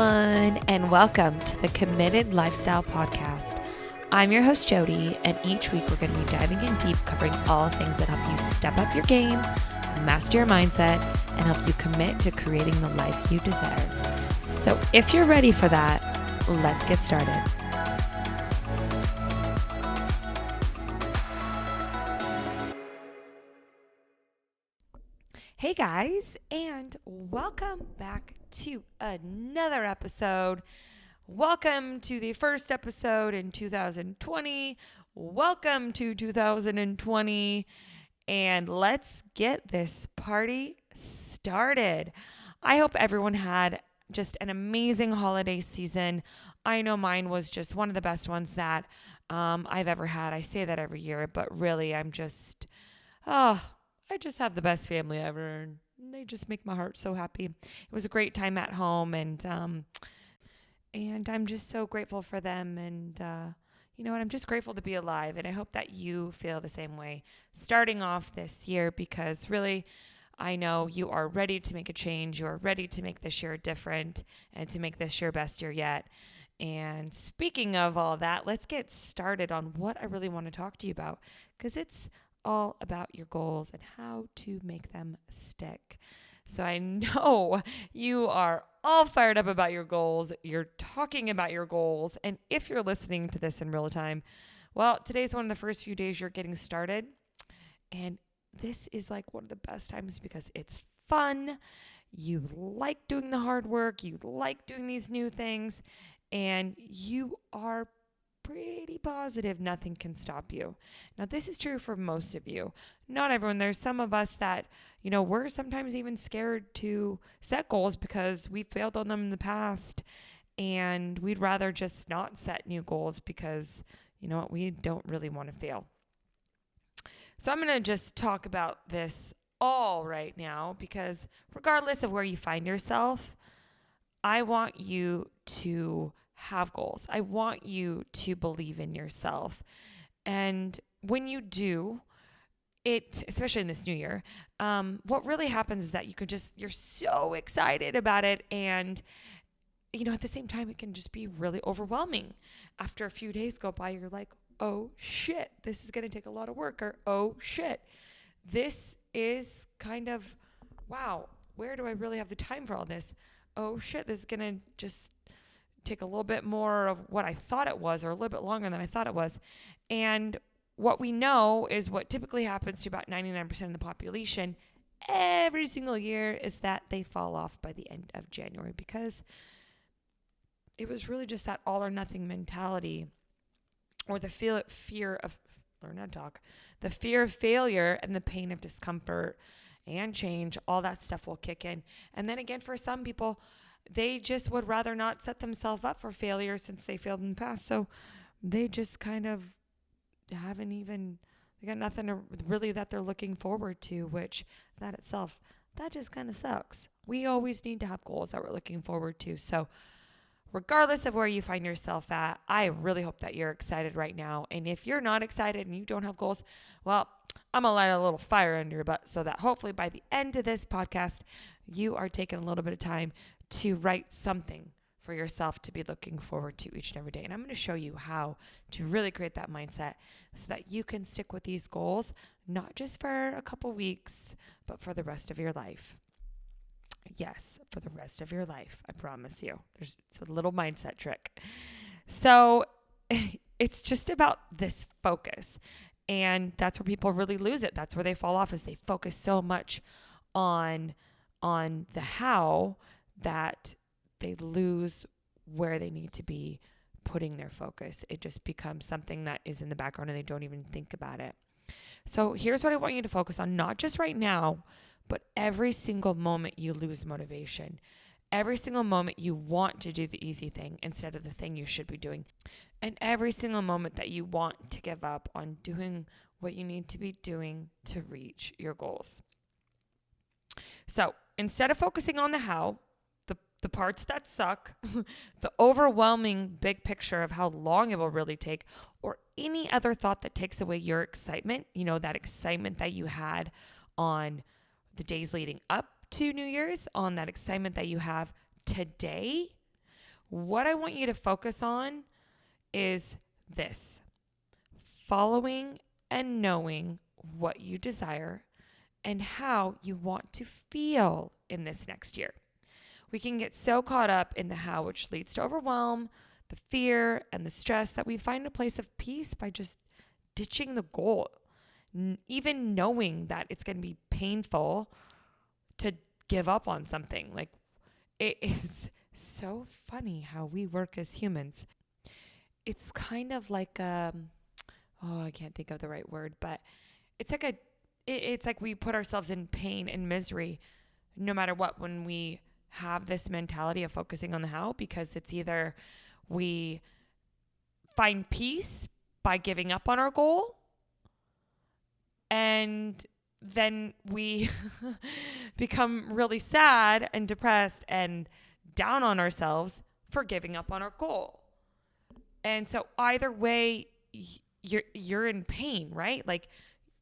everyone, and welcome to the Committed Lifestyle Podcast. I'm your host, Jody, and each week we're going to be diving in deep, covering all things that help you step up your game, master your mindset, and help you commit to creating the life you desire. So if you're ready for that, let's get started. Hey guys, and welcome back to another episode. Welcome to the first episode in 2020. Welcome to 2020, and let's get this party started. I hope everyone had just an amazing holiday season. I know mine was just one of the best ones that I've ever had. I say that every year, but really I just have the best family ever, and they just make my heart so happy. It was a great time at home, and I'm just so grateful for them, and you know what, I'm just grateful to be alive, and I hope that you feel the same way starting off this year, because really, I know you are ready to make a change. You are ready to make this year different and to make this your best year yet. And speaking of all that, let's get started on what I really want to talk to you about, because it's all about your goals and how to make them stick. So I know you are all fired up about your goals. You're talking about your goals. And if you're listening to this in real time, well, today's one of the first few days you're getting started. And this is like one of the best times because it's fun. You like doing the hard work. You like doing these new things. And you are pretty positive nothing can stop you. Now, this is true for most of you. Not everyone. There's some of us that, we're sometimes even scared to set goals because we failed on them in the past, and we'd rather just not set new goals because, we don't really want to fail. So I'm going to just talk about this all right now because regardless of where you find yourself, I want you to have goals. I want you to believe in yourself. And when you do it, especially in this new year, what really happens is that you're so excited about it. And, at the same time, it can just be really overwhelming. After a few days go by, you're like, oh shit, this is going to take a lot of work, or oh shit, this is kind of, wow, where do I really have the time for all this? Oh shit, this is going to just take a little bit more of what I thought it was, or a little bit longer than I thought it was. And what we know is what typically happens to about 99% of the population every single year is that they fall off by the end of January, because it was really just that all or nothing mentality, or the fear of failure and the pain of discomfort and change. All that stuff will kick in. And then again, for some people, they just would rather not set themselves up for failure since they failed in the past. So they just kind of they got nothing really that they're looking forward to, which that itself, that just kind of sucks. We always need to have goals that we're looking forward to. So regardless of where you find yourself at, I really hope that you're excited right now. And if you're not excited and you don't have goals, well, I'm going to light a little fire under your butt so that hopefully by the end of this podcast, you are taking a little bit of time to write something for yourself to be looking forward to each and every day. And I'm going to show you how to really create that mindset so that you can stick with these goals, not just for a couple weeks, but for the rest of your life. Yes, for the rest of your life. I promise you. It's a little mindset trick. So it's just about this focus. And that's where people really lose it. That's where they fall off, is they focus so much on the how that they lose where they need to be putting their focus. It just becomes something that is in the background and they don't even think about it. So here's what I want you to focus on, not just right now, but every single moment you lose motivation. Every single moment you want to do the easy thing instead of the thing you should be doing. And every single moment that you want to give up on doing what you need to be doing to reach your goals. So instead of focusing on the how, the parts that suck, the overwhelming big picture of how long it will really take, or any other thought that takes away your excitement, that excitement that you had on the days leading up to New Year's, on that excitement that you have today, What I want you to focus on is this: following and knowing what you desire and how you want to feel in this next year. We can get so caught up in the how, which leads to overwhelm, the fear, and the stress, that we find a place of peace by just ditching the goal. Even knowing that it's going to be painful to give up on something. Like, it is so funny how we work as humans. It's kind of like, I can't think of the right word, but it's like we put ourselves in pain and misery no matter what when we have this mentality of focusing on the how, because it's either we find peace by giving up on our goal, and then we become really sad and depressed and down on ourselves for giving up on our goal. And so either way, you're in pain, right? Like,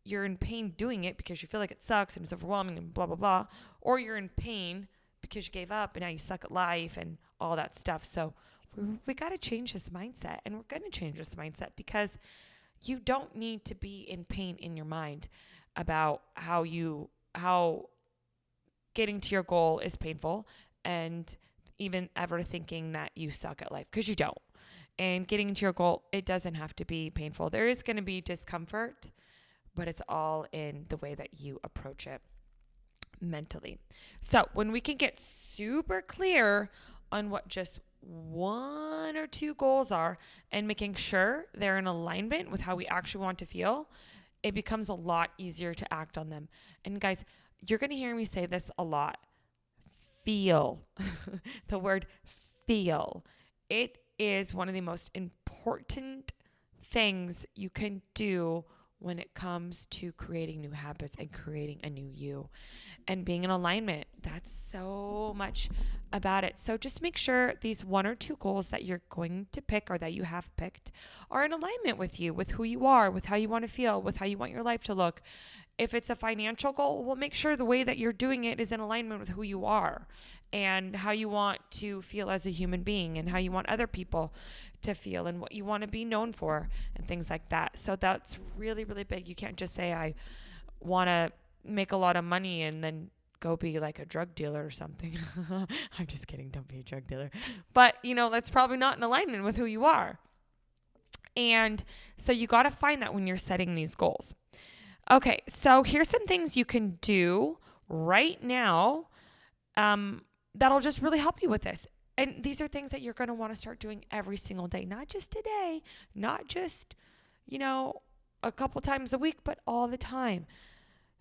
you're in pain doing it because you feel like it sucks and it's overwhelming and blah, blah, blah. Or you're in pain because you gave up and now you suck at life and all that stuff. So we got to change this mindset, and we're going to change this mindset because you don't need to be in pain in your mind about how getting to your goal is painful, and even ever thinking that you suck at life, because you don't. And getting to your goal, it doesn't have to be painful. There is going to be discomfort, but it's all in the way that you approach it mentally. So when we can get super clear on what just one or two goals are and making sure they're in alignment with how we actually want to feel, it becomes a lot easier to act on them. And guys, you're going to hear me say this a lot. Feel. The word feel. It is one of the most important things you can do when it comes to creating new habits and creating a new you and being in alignment. That's so much about it. So just make sure these one or two goals that you're going to pick or that you have picked are in alignment with you, with who you are, with how you want to feel, with how you want your life to look. If it's a financial goal, well, make sure the way that you're doing it is in alignment with who you are and how you want to feel as a human being and how you want other people to feel and what you want to be known for and things like that. So that's really, really big. You can't just say, I want to make a lot of money and then go be like a drug dealer or something. I'm just kidding. Don't be a drug dealer. But, that's probably not in alignment with who you are. And so you got to find that when you're setting these goals. Okay, so here's some things you can do right now that'll just really help you with this. And these are things that you're going to want to start doing every single day, not just today, not just, a couple times a week, but all the time.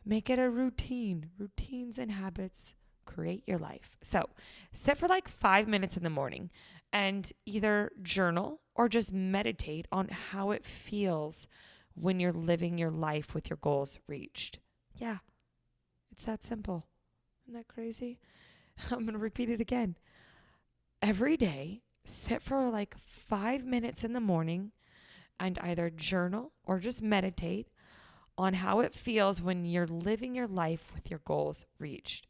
Make it a routine. Routines and habits create your life. So sit for like 5 minutes in the morning and either journal or just meditate on how it feels when you're living your life with your goals reached. Yeah, it's that simple. Isn't that crazy? I'm going to repeat it again. Every day, sit for like 5 minutes in the morning and either journal or just meditate on how it feels when you're living your life with your goals reached.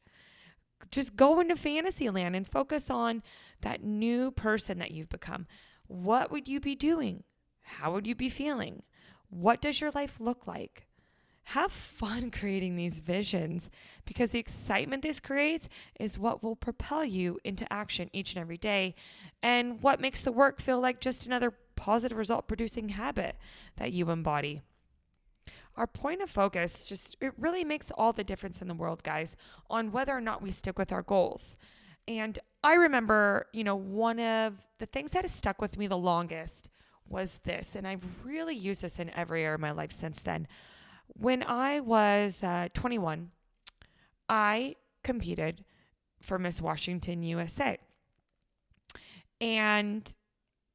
Just go into fantasy land and focus on that new person that you've become. What would you be doing? How would you be feeling? What does your life look like? Have fun creating these visions, because the excitement this creates is what will propel you into action each and every day, and what makes the work feel like just another positive result producing habit that you embody. Our point of focus it really makes all the difference in the world, guys, on whether or not we stick with our goals. And I remember, one of the things that has stuck with me the longest was this, and I've really used this in every area of my life since then. When I was 21, I competed for Miss Washington USA. And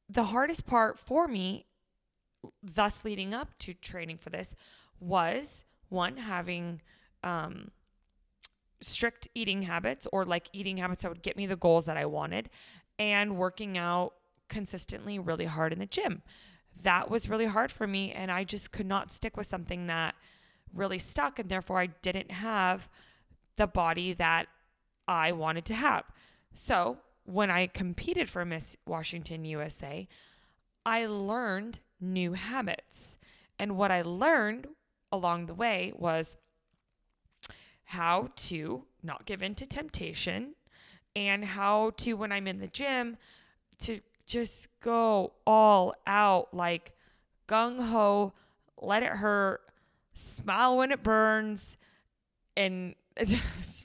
the hardest part for me, thus leading up to training for this, was one, having strict eating habits, or like eating habits that would get me the goals that I wanted, and working out consistently really hard in the gym. That was really hard for me, and I just could not stick with something that really stuck, and therefore I didn't have the body that I wanted to have. So when I competed for Miss Washington USA, I learned new habits. And what I learned along the way was how to not give in to temptation and how to, when I'm in the gym, to just go all out, like gung ho, let it hurt, smile when it burns, and just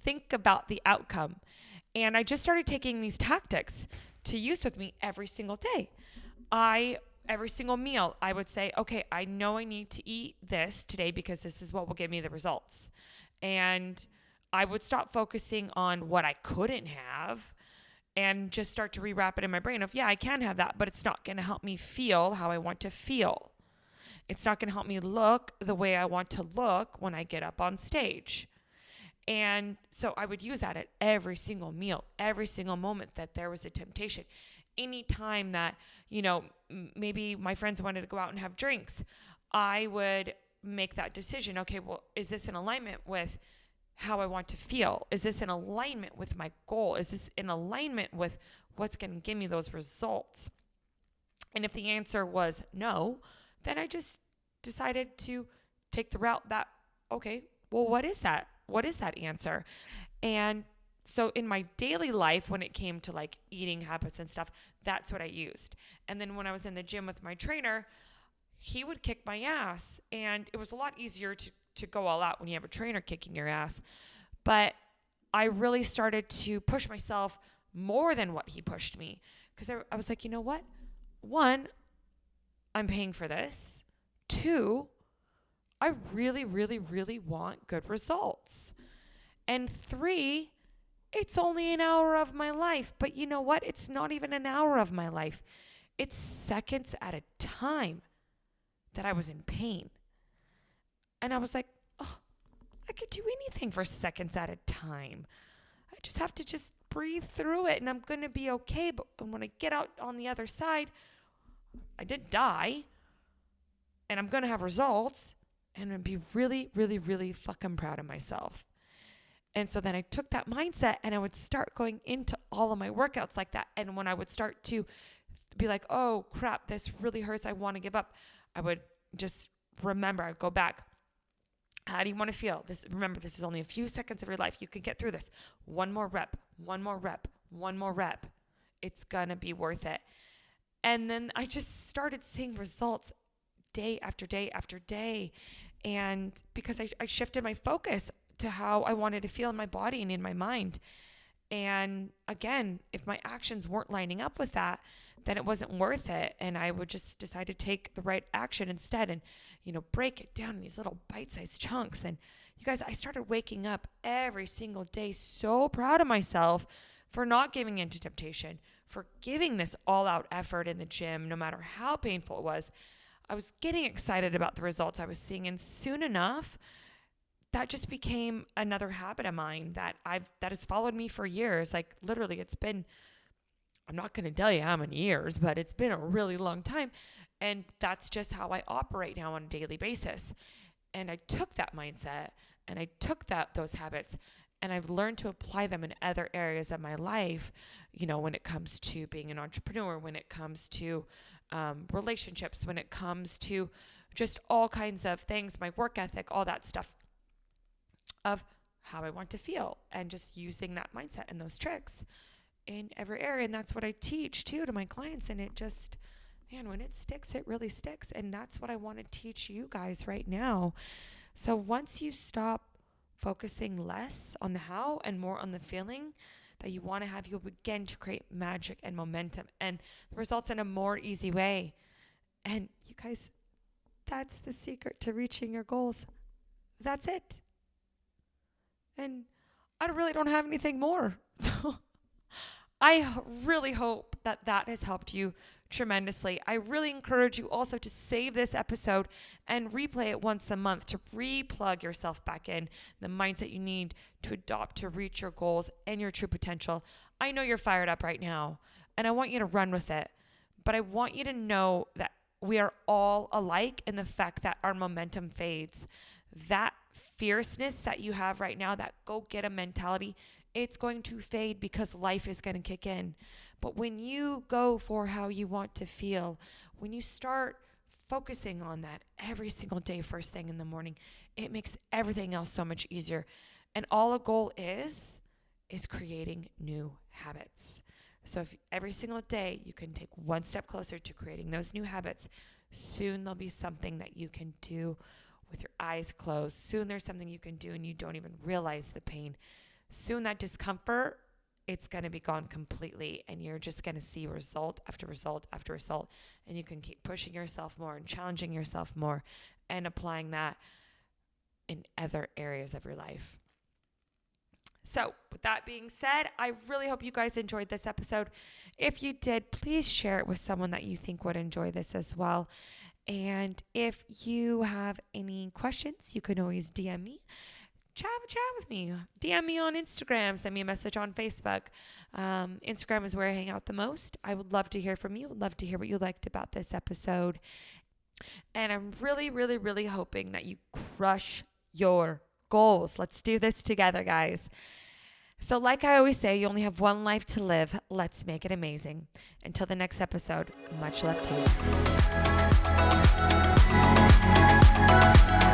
think about the outcome. And I just started taking these tactics to use with me every single day. Every single meal, I would say, okay, I know I need to eat this today because this is what will give me the results. And I would stop focusing on what I couldn't have and just start to rewrap it in my brain of, yeah, I can have that, but it's not going to help me feel how I want to feel. It's not going to help me look the way I want to look when I get up on stage. And so I would use that at every single meal, every single moment that there was a temptation. Anytime that, maybe my friends wanted to go out and have drinks, I would make that decision. Okay, well, is this in alignment with how I want to feel? Is this in alignment with my goal? Is this in alignment with what's going to give me those results? And if the answer was no, then I just decided to take the route that, okay, well, what is that? What is that answer? And so in my daily life, when it came to like eating habits and stuff, that's what I used. And then when I was in the gym with my trainer, he would kick my ass. And it was a lot easier to go all out when you have a trainer kicking your ass. But I really started to push myself more than what he pushed me. Because I was like, you know what? One, I'm paying for this. Two, I really, really, really want good results. And three, it's only an hour of my life. But you know what? It's not even an hour of my life. It's seconds at a time that I was in pain. And I was like, oh, I could do anything for seconds at a time. I just have to just breathe through it and I'm going to be okay. But when I get out on the other side, I did die and I'm going to have results and I'd be really, really, really fucking proud of myself. And so then I took that mindset and I would start going into all of my workouts like that. And when I would start to be like, oh crap, this really hurts, I want to give up, I would just remember, I'd go back. How do you want to feel? Remember, this is only a few seconds of your life. You can get through this. One more rep, one more rep, one more rep. It's going to be worth it. And then I just started seeing results day after day after day. And because I shifted my focus to how I wanted to feel in my body and in my mind. And again, if my actions weren't lining up with that, then it wasn't worth it. And I would just decide to take the right action instead and, break it down in these little bite-sized chunks. And you guys, I started waking up every single day so proud of myself for not giving in to temptation, for giving this all-out effort in the gym, no matter how painful it was. I was getting excited about the results I was seeing. And soon enough, that just became another habit of mine that has followed me for years. Like literally it's been, I'm not going to tell you how many years, but it's been a really long time. And that's just how I operate now on a daily basis. And I took that mindset and I took those habits and I've learned to apply them in other areas of my life, when it comes to being an entrepreneur, when it comes to relationships, when it comes to just all kinds of things, my work ethic, all that stuff of how I want to feel and just using that mindset and those tricks in every area. And that's what I teach too to my clients. And it just, man, when it sticks, it really sticks. And that's what I want to teach you guys right now. So once you stop focusing less on the how and more on the feeling that you want to have, you'll begin to create magic and momentum and the results in a more easy way. And you guys, that's the secret to reaching your goals. That's it. And I really don't have anything more. So I really hope that has helped you tremendously. I really encourage you also to save this episode and replay it once a month to replug yourself back in the mindset you need to adopt to reach your goals and your true potential. I know you're fired up right now and I want you to run with it, but I want you to know that we are all alike in the fact that our momentum fades. That fierceness that you have right now, that go get 'em mentality, it's going to fade because life is going to kick in. But when you go for how you want to feel, when you start focusing on that every single day, first thing in the morning, it makes everything else so much easier. And all a goal is creating new habits. So if every single day you can take one step closer to creating those new habits, soon there'll be something that you can do with your eyes closed. Soon there's something you can do and you don't even realize the pain. Soon that discomfort, it's going to be gone completely, and you're just going to see result after result after result, and you can keep pushing yourself more and challenging yourself more and applying that in other areas of your life. So with that being said, I really hope you guys enjoyed this episode. If you did, please share it with someone that you think would enjoy this as well. And if you have any questions, you can always DM me. Chat with me. DM me on Instagram. Send me a message on Facebook. Instagram is where I hang out the most. I would love to hear from you. Would love to hear what you liked about this episode. And I'm really, really, really hoping that you crush your goals. Let's do this together, guys. So like I always say, you only have one life to live. Let's make it amazing. Until the next episode, much love to you.